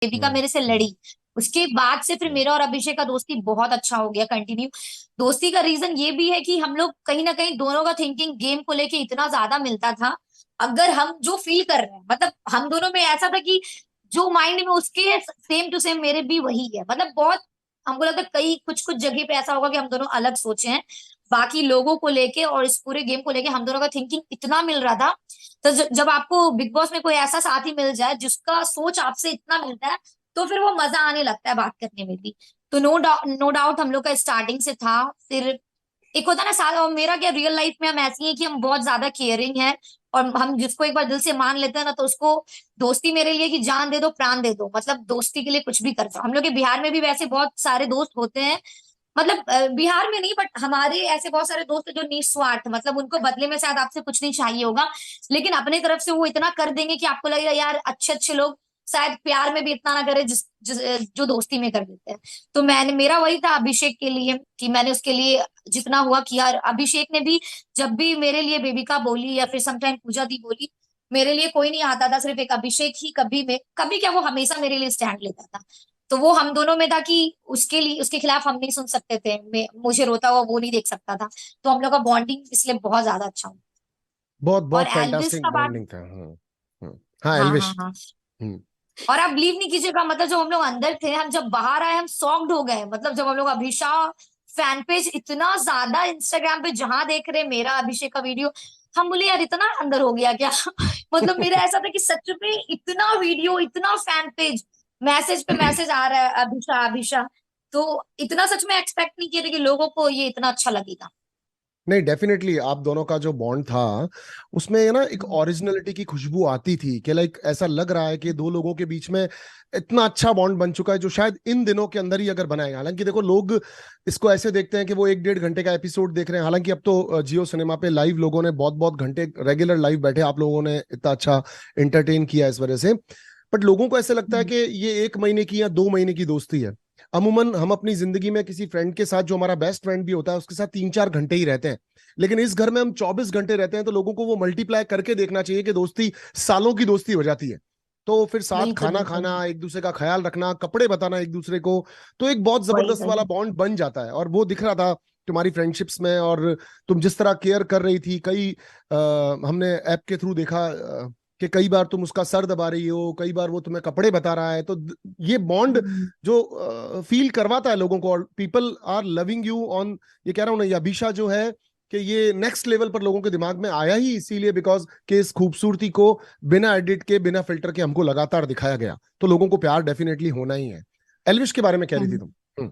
देविका मेरे से लड़ी, उसके बाद से फिर मेरा और अभिषेक का दोस्ती बहुत अच्छा हो गया कंटिन्यू। दोस्ती का रीजन ये भी है कि हम लोग कहीं ना कहीं दोनों का थिंकिंग गेम को लेके इतना ज्यादा मिलता था। अगर हम जो फील कर रहे हैं, मतलब हम दोनों में ऐसा था कि जो माइंड में उसके सेम टू सेम मेरे भी वही है। मतलब बहुत हमको लगता है कई कुछ कुछ जगह पे ऐसा होगा कि हम दोनों अलग सोचे हैं, बाकी लोगों को लेके और इस पूरे गेम को लेके हम दोनों का थिंकिंग इतना मिल रहा था। तो जब आपको बिग बॉस में कोई ऐसा साथी मिल जाए जिसका सोच आपसे इतना मिलता है, तो फिर वो मजा आने लगता है बात करने में भी। तो नो डाउट हम लोग का स्टार्टिंग से था। फिर एक होता है ना साथ, और मेरा क्या रियल लाइफ में हम ऐसी हैं कि हम बहुत ज्यादा केयरिंग है, और हम जिसको एक बार दिल से मान लेते हैं ना, तो उसको दोस्ती मेरे लिए कि जान दे दो प्राण दे दो, मतलब दोस्ती के लिए कुछ भी कर दो। हम लोग के बिहार में भी वैसे बहुत सारे दोस्त होते हैं, मतलब बिहार में नहीं बट हमारे ऐसे बहुत सारे दोस्त हैं जो निस्वार्थ, मतलब उनको बदले में शायद आपसे कुछ नहीं चाहिए होगा, लेकिन अपने तरफ से वो इतना कर देंगे कि आपको लगेगा यार अच्छे अच्छे लोग शायद प्यार में भी इतना ना करे जो दोस्ती में कर देते हैं। तो मैंने मेरा वही था अभिषेक के लिए कि मैंने उसके लिए जितना हुआ किया। और अभिषेक ने भी जब भी मेरे लिए बेबिका बोली या फिर समटाइम पूजा दी बोली, मेरे लिए कोई नहीं आता था, सिर्फ एक अभिषेक ही कभी में कभी क्या वो हमेशा मेरे लिए स्टैंड लेता था। तो वो हम दोनों में था कि उसके लिए उसके खिलाफ हम नहीं सुन सकते थे, मुझे रोता हुआ वो नहीं देख सकता था। तो हम लोग का बॉन्डिंग इसलिए बहुत ज्यादा अच्छा हुआ। बहुत और बहुत एल्विस फैंटास्टिक का बात, बॉन्डिंग था। हाँ हाँ हाँ एल्विश। हाँ, हम्म। और आप बिलीव नहीं कीजिएगा, मतलब जब हम लोग अंदर थे, हम जब बाहर आए हम शॉक्ड हो गए। मतलब जब हम लोग अभिषेक फैन पेज इतना ज्यादा इंस्टाग्राम पे जहां देख रहे मेरा अभिषेक का वीडियो, हम बोले यार इतना अंदर हो गया क्या। मतलब मेरा ऐसा था कि सच में इतना वीडियो, इतना फैन पेज, मैसेज पे मैसेज आ रहा है अभिषा अभिषा। तो इतना सच में एक्सपेक्ट नहीं किया था कि लोगों को ये इतना अच्छा लगेगा। नहीं, डेफिनेटली आप दोनों का जो बॉन्ड था उसमें ना एक हम्म, ओरिजिनलिटी की खुशबू आती थी कि लाइक ऐसा लग रहा है कि दो लोगों के बीच में इतना अच्छा बॉन्ड बन चुका है जो शायद इन दिनों के अंदर ही अगर बनाएगा। हालांकि देखो, लोग इसको ऐसे देखते हैं कि वो 1-1.5 घंटे का एपिसोड देख रहे हैं। हालांकि अब तो जियो सिनेमा पे लाइव लोगों ने बहुत बहुत घंटे रेगुलर लाइव बैठे, आप लोगों ने इतना अच्छा एंटरटेन किया इस वजह से। बट लोगों को ऐसे लगता है हम्म, कि ये 1 महीने की या 2 महीने की दोस्ती है। अमूमन हम अपनी जिंदगी में किसी फ्रेंड के साथ, जो हमारा बेस्ट फ्रेंड भी होता है, उसके साथ 3-4 घंटे ही रहते हैं। लेकिन इस घर में हम 24 घंटे रहते हैं, तो लोगों को वो मल्टीप्लाई करके देखना चाहिए कि दोस्ती सालों की दोस्ती हो जाती है। तो फिर साथ बिल्कुल खाना बिल्कुल। खाना, एक दूसरे का ख्याल रखना, कपड़े बताना एक दूसरे को, तो एक बहुत वही जबरदस्त वाला वही। बॉन्ड बन जाता है। और वो दिख रहा था तुम्हारी फ्रेंडशिप्स में। और तुम जिस तरह केयर कर रही थी, हमने ऐप के थ्रू देखा कि कई बार तुम उसका सर दबा रही हो, कई बार वो तुम्हें कपड़े बता रहा है। तो ये बॉन्ड हम्म, जो फील करवाता है लोगों को, और people are loving you on, ये कह रहा हूँ ना, ये अभिषा जो है कि ये नेक्स्ट लेवल पर लोगों के दिमाग में आया ही इसीलिए बिकॉज कि इस खूबसूरती को बिना एडिट के, बिना फिल्टर के हमको लगातार दिखाया गया। तो लोगों को प्यार डेफिनेटली होना ही है। एल्विश के बारे में कह रही थी हम्म। तुम।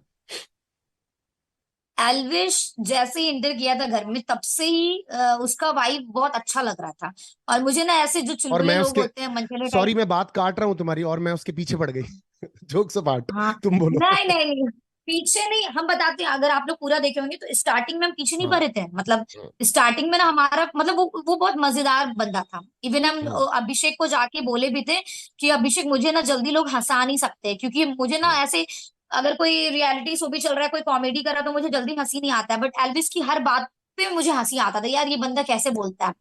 एल्विश जैसे ही इंटर किया था घर में, तब से ही उसका वाइब बहुत अच्छा लग रहा था। और मुझे ना ऐसे जो और चुलबुले मैं लोग उसके, होते हैं, मनचले टाइप। सॉरी मैं बात काट रहा हूं तुम्हारी, और मैं उसके पीछे पड़ गई। जोक्स अपार्ट, हाँ, तुम बोलो। नहीं नहीं नहीं, पीछे नहीं, हम बताते हैं। अगर आप लोग पूरा देखे होंगे तो स्टार्टिंग में हम पीछे नहीं हाँ। पड़े थे। मतलब हम्म। स्टार्टिंग में ना हमारा मतलब वो बहुत मजेदार बंदा था। इवन हम हम्म। अभिषेक को जाके बोले भी थे कि अभिषेक मुझे ना जल्दी लोग हंसा नहीं सकते, क्योंकि मुझे ना ऐसे अगर कोई रियलिटी शो भी चल रहा है, कोई कॉमेडी कर रहा है, तो मुझे जल्दी हंसी नहीं आता है, बट एल्विस की हर बात पे मुझे हंसी आता था, यार ये बंदा कैसे बोलता है।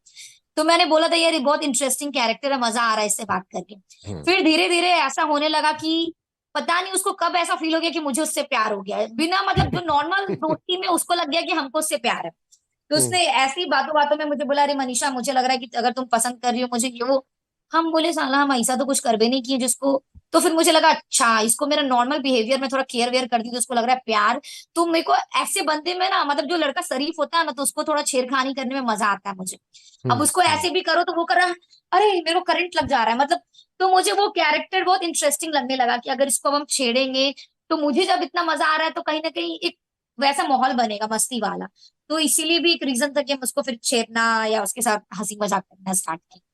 तो मैंने बोला था यार ये बहुत इंटरेस्टिंग कैरेक्टर है, मजा आ रहा है इससे बात करके। हम्म। फिर धीरे धीरे ऐसा होने लगा कि पता नहीं उसको कब ऐसा फील हो गया कि मुझे उससे प्यार हो गया है, बिना मतलब जो नॉर्मल दोस्ती में उसको लग गया कि हमको उससे प्यार है। तो हम्म। उसने ऐसी बातों बातों में मुझे बोला, अरे मनीषा मुझे लग रहा है कि अगर तुम पसंद कर रही हो मुझे ये वो। हम बोले साला हम ऐसा तो कुछ कर भी नहीं किए जिसको। तो फिर मुझे लगा अच्छा इसको मेरा नॉर्मल बिहेवियर में थोड़ा केयर वेयर कर दी तो उसको लग रहा है प्यार। तो मेरे को ऐसे बंदे में ना, मतलब जो लड़का शरीफ होता है ना, तो उसको थोड़ा छेड़खानी करने में मजा आता है मुझे। अब हम्म। उसको ऐसे भी करो तो वो कर रहा है, अरे मेरे को करंट लग जा रहा है मतलब। तो मुझे वो कैरेक्टर बहुत इंटरेस्टिंग लगने लगा कि अगर इसको अब हम छेड़ेंगे, तो मुझे जब इतना मजा आ रहा है तो कहीं ना कहीं एक वैसा माहौल बनेगा मस्ती वाला। तो इसीलिए भी एक रीजन था कि हम उसको फिर छेड़ना या उसके साथ हंसी मजाक करना स्टार्ट किया।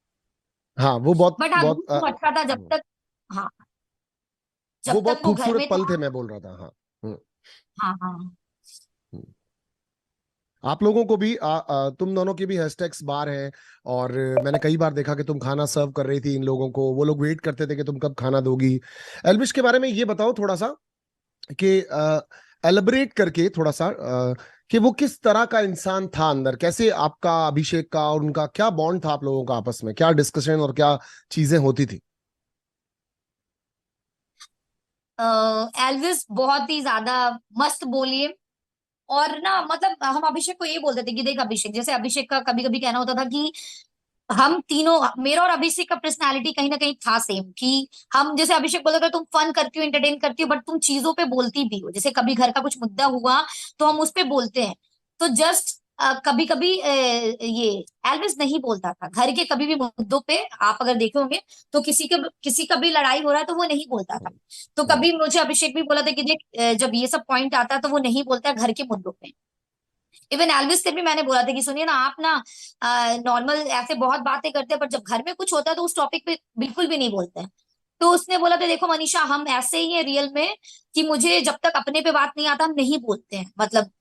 हाँ, वो बहुत बट हाँ बहुत दूर तो अच्छा था जब तक, हाँ, वो जब बहुत तक वो घर खूबसूरत में पल था। थे, मैं बोल रहा था। हाँ। हम्म। हाँ हाँ हम्म। आप लोगों को भी तुम दोनों के भी हैशटैग्स बार हैं। और मैंने कई बार देखा कि तुम खाना सर्व कर रही थी इन लोगों को, वो लोग वेट करते थे कि तुम कब खाना दोगी। एल्विश के बारे में ये बताओ थोड़ा सा कि एलबरेट करके थोड़ा सा कि वो किस तरह का इंसान था अंदर, कैसे आपका, अभिषेक का और उनका क्या बॉन्ड था, आप लोगों का आपस में क्या डिस्कशन और क्या चीजें होती थी। एल्विस बहुत ही ज्यादा मस्त बोलिए। और ना मतलब हम अभिषेक को ये बोलते थे कि देख अभिषेक, जैसे अभिषेक का कभी कभी कहना होता था कि हम तीनों, मेरा और अभिषेक का पर्सनालिटी कहीं ना कहीं था सेम, कि हम जैसे अभिषेक बोलता था तुम फन करती हो, एंटरटेन करती हो, बट तुम चीजों पे बोलती भी हो। जैसे कभी घर का कुछ मुद्दा हुआ तो हम उस पे बोलते हैं। तो जस्ट कभी कभी ये एल्विस नहीं बोलता था घर के कभी भी मुद्दों पे। आप अगर देखे होंगे तो किसी का भी लड़ाई हो रहा है तो वो नहीं बोलता था। तो हाँ। कभी मुझे अभिषेक भी बोला था कि देख जब ये सब पॉइंट आता है तो वो नहीं बोलता है घर के मुद्दों पे। इवन एल्विस से भी मैंने बोला था कि सुनिए ना, आप ना नॉर्मल ऐसे बहुत बातें करते हैं, पर जब घर में कुछ होता है तो उस टॉपिक पे बिल्कुल भी नहीं बोलते हैं। तो उसने बोला था देखो मनीषा, हम ऐसे ही हैं रियल में, कि मुझे जब तक अपने पे बात नहीं आता हम नहीं बोलते हैं मतलब।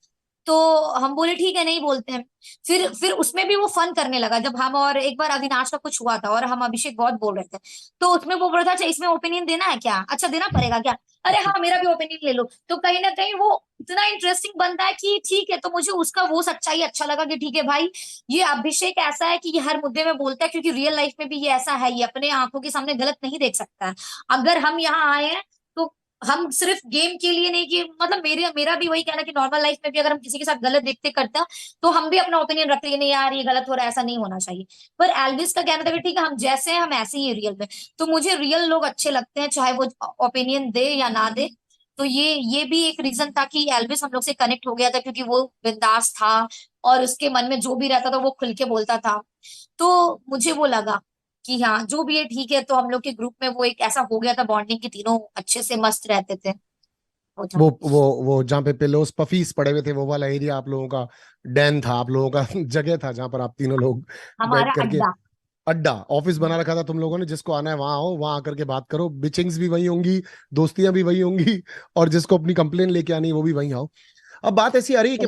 तो हम बोले ठीक है, नहीं बोलते हैं। फिर उसमें भी वो फन करने लगा। जब हम, और एक बार अविनाश का कुछ हुआ था और हम अभिषेक बहुत बोल रहे थे, तो उसमें वो बोल रहा था अच्छा इसमें ओपिनियन देना है क्या, अच्छा देना पड़ेगा क्या, अरे हाँ मेरा भी ओपिनियन ले लो। तो कहीं ना कहीं वो इतना इंटरेस्टिंग बनता है कि ठीक है। तो मुझे उसका वो सच्चाई अच्छा लगा कि ठीक है भाई, ये अभिषेक ऐसा है कि ये हर मुद्दे में बोलता है, क्योंकि रियल लाइफ में भी ये ऐसा है, ये अपने आंखों के सामने गलत नहीं देख सकता है। अगर हम यहाँ आए हैं तो हम सिर्फ गेम के लिए नहीं, कि मतलब मेरा भी वही कहना कि नॉर्मल लाइफ में भी अगर हम किसी के साथ गलत देखते करते हैं तो हम भी अपना ओपिनियन रखते हैं, नहीं यार ये गलत हो रहा है, ऐसा नहीं होना चाहिए। पर एल्विस का कहना था कि ठीक है हम जैसे हैं हम ऐसे ही हैं रियल में। तो मुझे रियल लोग अच्छे लगते हैं, चाहे वो ओपिनियन दे या ना दे। तो ये भी एक रीजन था कि एल्विस हम लोग से कनेक्ट हो गया था, क्योंकि वो बिंदास था और उसके मन में जो भी रहता था वो खुल के बोलता था। तो मुझे वो लगा कि हाँ जो भी है ठीक है। तो हम लोग के ग्रुप में वो एक ऐसा हो गया था बॉन्डिंग, कि तीनों अच्छे से मस्त रहते थे। वो था वो जहाँ पे पिलोस पफीस पड़े हुए थे, वो वाला एरिया आप लोगों का डैन था, आप लोगों का जगह था जहाँ पर आप तीनों लोग बैठ हमारा करके, अड्डा। अड्डा ऑफिस बना रखा था तुम लोगों ने। जिसको आना है वहां आओ, वहां आकर के बात करो, बिचिंग्स भी वही होंगी, दोस्तियां भी वही होंगी, और जिसको अपनी कंप्लेन लेके आनी है वो भी वही आओ। अब बात ऐसी आ रही है कि